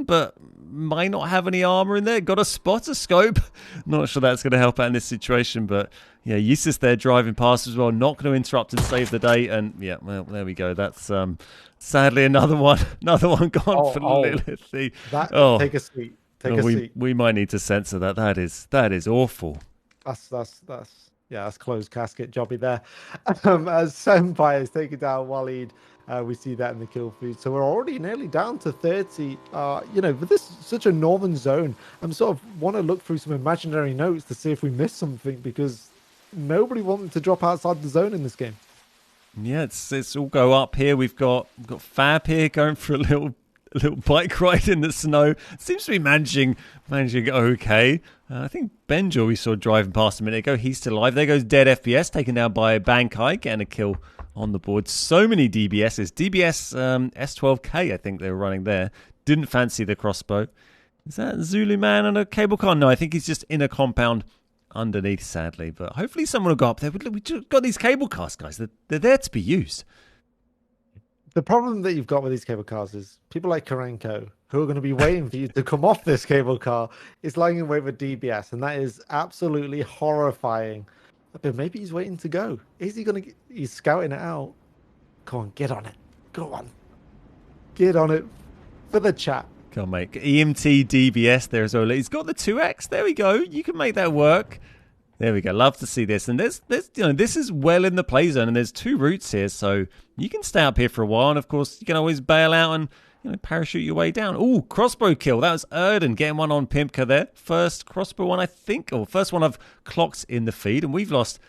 but might not have any armor in there. Got a spotter scope. Not sure that's going to help out in this situation, but yeah, Eustace there driving past as well. Not going to interrupt and save the day. And yeah, well, there we go. That's sadly another one gone for Lilith. Take a seat. Take a seat. We might need to censor that. That is awful. That's closed casket jobby there. As Senpai is taking down Waleed, we see that in the kill feed. So we're already nearly down to 30. With this such a northern zone, I'm sort of want to look through some imaginary notes to see if we missed something, because nobody wanted to drop outside the zone in this game. Yeah, it's all go up here. We've got Fab here going for a little bike ride in the snow. Seems to be managing okay. I think Benjo we saw driving past a minute ago. He's still alive. There goes Dead FPS, taken down by Bankai, getting a kill on the board. So many DBSs. DBS S12K, I think they were running there. Didn't fancy the crossbow. Is that Zulu Man on a cable car? No, I think he's just in a compound underneath, sadly. But hopefully someone will go up there. We just got these cable cars, guys. They're there to be used. The problem that you've got with these cable cars is people like Karenko, who are going to be waiting for you to come off this cable car, is lying in wait with DBS, and that is absolutely horrifying. But maybe he's waiting to go. Is he going to? He's scouting it out. Come on, get on it. Go on, get on it for the chat. Come on, mate. EMT DBS there as well. He's got the 2X. There we go. You can make that work. There we go. Love to see this. And there's this is well in the play zone, and there's 2 routes here, so you can stay up here for a while. And of course, you can always bail out and parachute your way down. Ooh, crossbow kill. That was Erden getting one on Pimpka there. First crossbow one, I think, or first one I've clocked in the feed, and we've lost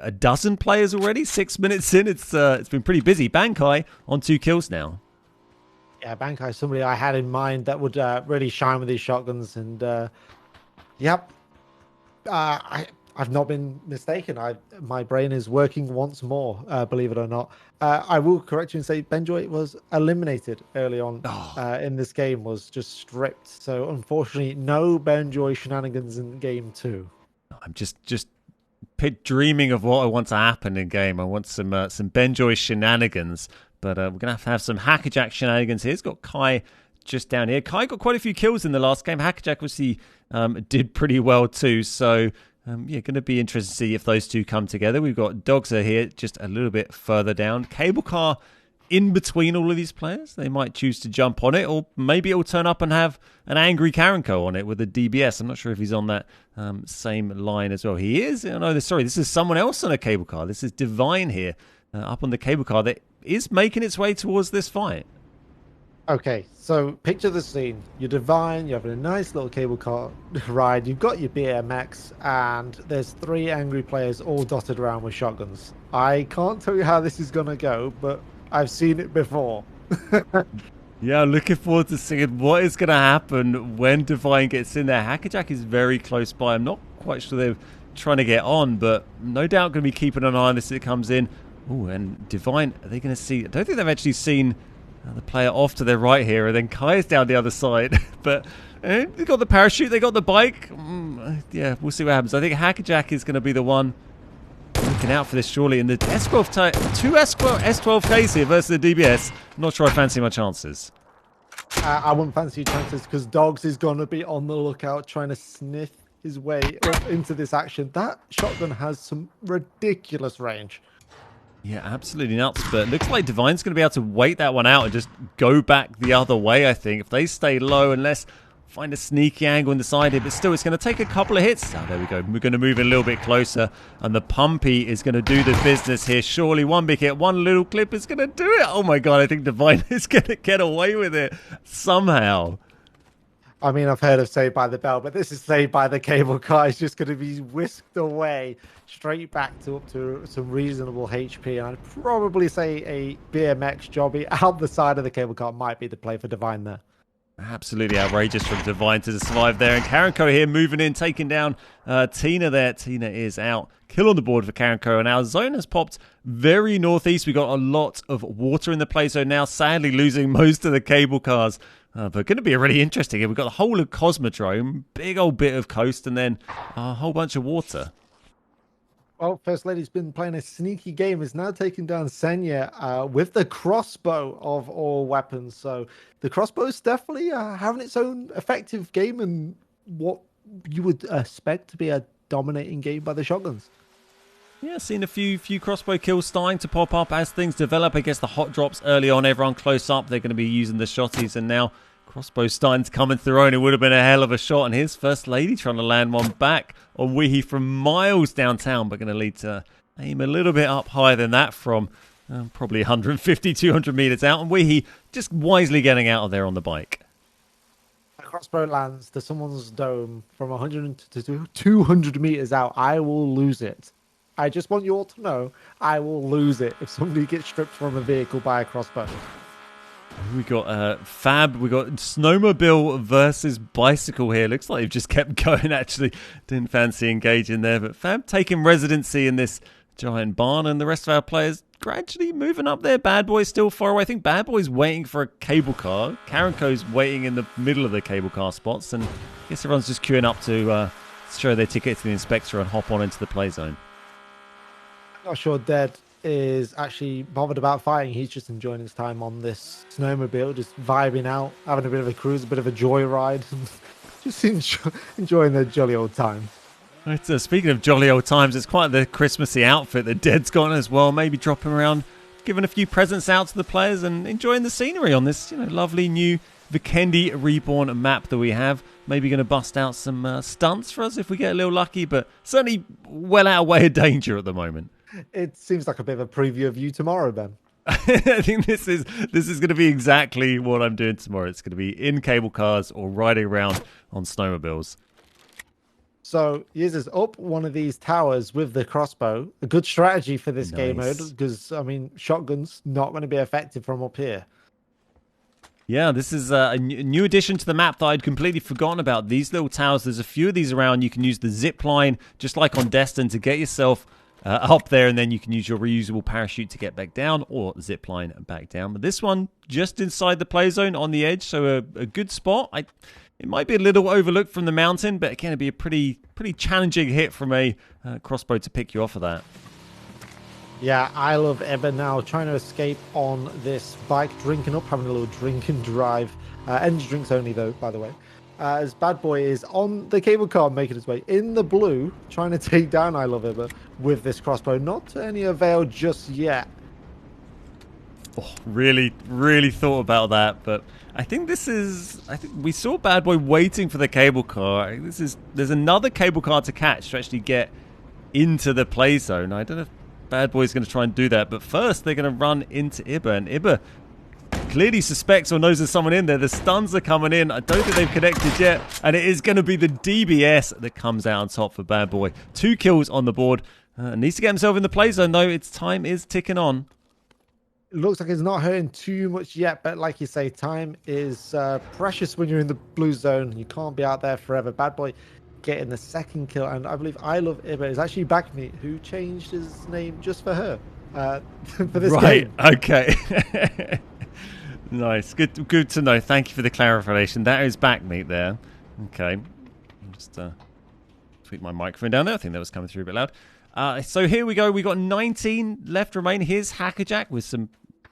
a dozen players already. 6 minutes in, it's been pretty busy. Bankai on 2 kills now. Yeah, Bankai is somebody I had in mind that would really shine with these shotguns, and yep. I've not been mistaken. My brain is working once more, believe it or not. I will correct you and say Benjoy was eliminated early on in this game, was just stripped. So unfortunately, no Benjoy shenanigans in game 2. I'm just dreaming of what I want to happen in game. I want some Benjoy shenanigans, but we're gonna have to have some Hackerjack shenanigans here. He's got Kai just down here. Kai got quite a few kills in the last game. Hackerjack obviously did pretty well too. So, going to be interesting to see if those two come together. We've got Dogser here just a little bit further down. Cable car in between all of these players. They might choose to jump on it, or maybe it'll turn up and have an angry Karenko on it with a DBS. I'm not sure if he's on that same line as well. He is. No, sorry, this is someone else on a cable car. This is Divine here up on the cable car that is making its way towards this fight. Okay, so picture the scene. You're Divine, you're having a nice little cable car ride, you've got your BMX, and there's 3 angry players all dotted around with shotguns. I can't tell you how this is going to go, but I've seen it before. Yeah, looking forward to seeing what is going to happen when Divine gets in there. Hackerjack is very close by. I'm not quite sure they're trying to get on, but no doubt going to be keeping an eye on this as it comes in. Oh, and Divine, are they going to see? I don't think they've actually seen the player off to their right here, and then Kai's down the other side. But they got the parachute, they got the bike. Yeah, we'll see what happens. I think Hackerjack is going to be the one looking out for this, surely. In the S12, 2 S12Ks here versus the DBS. I'm not sure I fancy my chances. I wouldn't fancy your chances, because Dogs is going to be on the lookout trying to sniff his way up into this action. That shotgun has some ridiculous range. Yeah, absolutely nuts. But it looks like Divine's going to be able to wait that one out and just go back the other way, I think. If they stay low, unless find a sneaky angle on the side here. But still, it's going to take a couple of hits. Oh, there we go. We're going to move a little bit closer. And the Pumpy is going to do the business here. Surely one big hit, one little clip is going to do it. Oh, my God. I think Divine is going to get away with it somehow. I mean, I've heard of Saved by the Bell, but this is Saved by the Cable Car. It's just going to be whisked away straight back to up to some reasonable HP. And I'd probably say a BMX jobby out the side of the cable car might be the play for Divine there. Absolutely outrageous from Divine to survive there. And Karenko here moving in, taking down Tina there. Tina is out. Kill on the board for Karenko. And our zone has popped very northeast. We've got a lot of water in the play zone now, sadly losing most of the cable cars. But going to be really interesting. We've got the whole of Cosmodrome, big old bit of coast, and then a whole bunch of water. Well, First Lady's been playing a sneaky game. Is now taking down Senya with the crossbow of all weapons. So the crossbow is definitely having its own effective game and what you would expect to be a dominating game by the shotguns. Yeah, seen a few crossbow kills starting to pop up as things develop. I guess the hot drops early on, everyone close up, they're going to be using the shotties, and now crossbow's starting to come into their own. It would have been a hell of a shot, and here's First Lady trying to land one back on Weehee from miles downtown, but going to lead to aim a little bit up higher than that from probably 150, 200 meters out, and Weehee just wisely getting out of there on the bike. A crossbow lands to someone's dome from 100 to 200 meters out. I will lose it. I just want you all to know I will lose it if somebody gets stripped from a vehicle by a crossbow. We got Fab, we got snowmobile versus bicycle here. Looks like they've just kept going, actually. Didn't fancy engaging there, but Fab taking residency in this giant barn, and the rest of our players gradually moving up there. Bad Boy's still far away. I think Bad Boy's waiting for a cable car. Karenko's waiting in the middle of the cable car spots, and I guess everyone's just queuing up to show their ticket to the inspector and hop on into the play zone. Not sure Dead is actually bothered about fighting. He's just enjoying his time on this snowmobile, just vibing out, having a bit of a cruise, a bit of a joyride, just enjoying the jolly old time. Right, speaking of jolly old times, it's quite the Christmassy outfit that Dead's got as well. Maybe dropping around, giving a few presents out to the players and enjoying the scenery on this, lovely new Vikendi Reborn map that we have. Maybe going to bust out some stunts for us if we get a little lucky, but certainly well out of way of danger at the moment. It seems like a bit of a preview of you tomorrow, Ben. I think this is going to be exactly what I'm doing tomorrow. It's going to be in cable cars or riding around on snowmobiles. So Yiz is up one of these towers with the crossbow. A good strategy for this game mode because, shotguns not going to be effective from up here. Yeah, this is a new addition to the map that I'd completely forgotten about. These little towers, there's a few of these around. You can use the zip line, just like on Destin, to get yourself up there, and then you can use your reusable parachute to get back down or zip line back down. But this one just inside the play zone on the edge, so a good spot. It might be a little overlooked from the mountain, but again, it'd be a pretty challenging hit from a crossbow to pick you off of that. Yeah, I love Ebba now trying to escape on this bike, drinking up, having a little drink and drive. Energy drinks only, though, by the way. As Bad Boy is on the cable car making his way in the blue, trying to take down I Love Ebba with this crossbow. Not to any avail just yet. Oh, really thought about that, but I think we saw Bad Boy waiting for the cable car. There's another cable car to catch to actually get into the play zone. I don't know if Bad Boy's going to try and do that, but first they're going to run into Ibba, and Ibba clearly suspects or knows there's someone in there. The stuns are coming in. I don't think they've connected yet, and it is going to be the DBS that comes out on top for Bad Boy. 2 kills on the board. Needs to get himself in the play zone, though. Its time is ticking on. It looks like it's not hurting too much yet, but like you say, time is precious when you're in the blue zone. You can't be out there forever. Bad Boy getting the second kill, and I believe I Love Ibba is actually Backmeat, who changed his name just for her for this game. Right, okay. Nice, good to know. Thank you for the clarification. That is Backmeat there. Okay, I'll just tweak my microphone down there. I think that was coming through a bit loud. So here we go. We got 19 left remain. Here's Hackerjack with some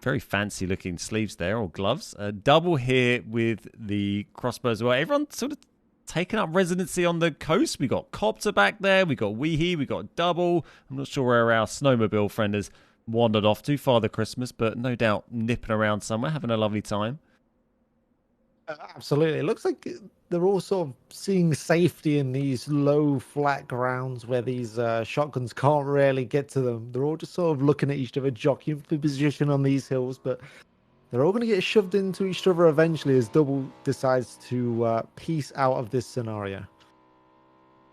very fancy looking sleeves there, or gloves. Double here with the crossbow as well. Everyone sort of taking up residency on the coast. We got Copter back there. We got Weehee. We got Double. I'm not sure where our snowmobile friend has wandered off to, Father Christmas, but no doubt nipping around somewhere, having a lovely time. Absolutely. It looks like they're all sort of seeing safety in these low, flat grounds where these shotguns can't really get to them. They're all just sort of looking at each other, jockeying for position on these hills, but they're all going to get shoved into each other eventually as Double decides to piece out of this scenario.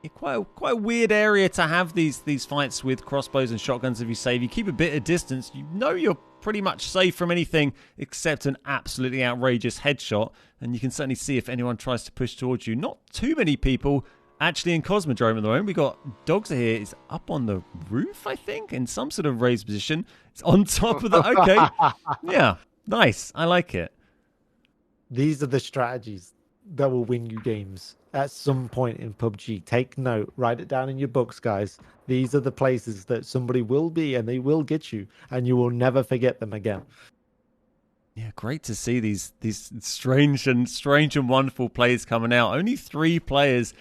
Yeah, quite a weird area to have these fights with crossbows and shotguns. If you keep a bit of distance, you know you're pretty much safe from anything except an absolutely outrageous headshot. And you can certainly see if anyone tries to push towards you. Not too many people actually in Cosmodrome at the moment. We got Dogs here. Is up on the roof, I think, in some sort of raised position. It's on top of the... Okay. Yeah, nice. I like it. These are the strategies. that will win you games at some point in PUBG. Take note, write it down in your books, guys. These are the places that somebody will be, and they will get you, and you will never forget them again. Yeah, great to see these strange and wonderful plays coming out. Only 3 players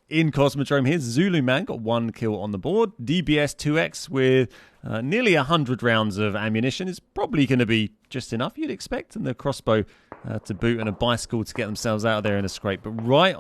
in Cosmodrome. Here's Zulu Man, got 1 kill on the board. DBS 2X with nearly 100 rounds of ammunition is probably going to be just enough, you'd expect, and the crossbow to boot and a bicycle to get themselves out of there in a scrape. But right